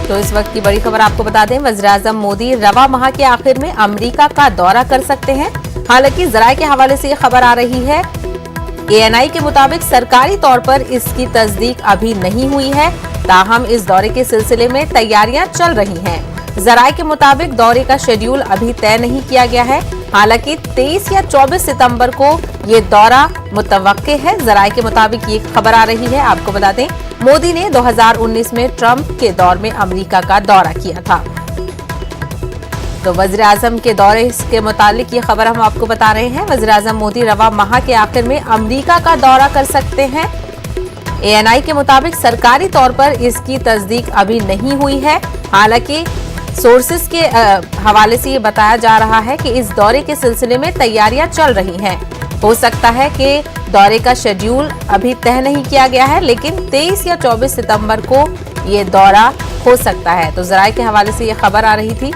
तो इस वक्त की बड़ी खबर आपको बता दें, वज़ीर-ए-आज़म मोदी रवा माह के आखिर में अमेरिका का दौरा कर सकते हैं। हालांकि ज़राए के हवाले से ये खबर आ रही है, ANI के मुताबिक सरकारी तौर पर इसकी तस्दीक अभी नहीं हुई है, ताहम इस दौरे के सिलसिले में तैयारियां चल रही हैं। ज़राए के मुताबिक दौरे का शेड्यूल अभी तय नहीं किया गया है। हालांकि 23 या 24 सितंबर को ये दौरा मुतवक्के है। ज़राए के मुताबिक ये खबर आ रही है। आपको बता दें, मोदी ने 2019 में ट्रंप के दौर में अमेरिका का दौरा किया था। तो वज़ीर-ए-आज़म के दौरे के मुतालिक ये खबर हम आपको बता रहे हैं। वज़ीर-ए-आज़म मोदी रवा माह के आखिर में अमेरिका का दौरा कर सकते हैं। ANI के मुताबिक सरकारी तौर पर इसकी तस्दीक अभी नहीं हुई है। हालांकि सोर्सेस के हवाले से ये बताया जा रहा है कि इस दौरे के सिलसिले में तैयारियां चल रही हैं। हो सकता है कि दौरे का शेड्यूल अभी तय नहीं किया गया है, लेकिन 23 या 24 सितंबर को ये दौरा हो सकता है। तो ज़राए के हवाले से ये खबर आ रही थी।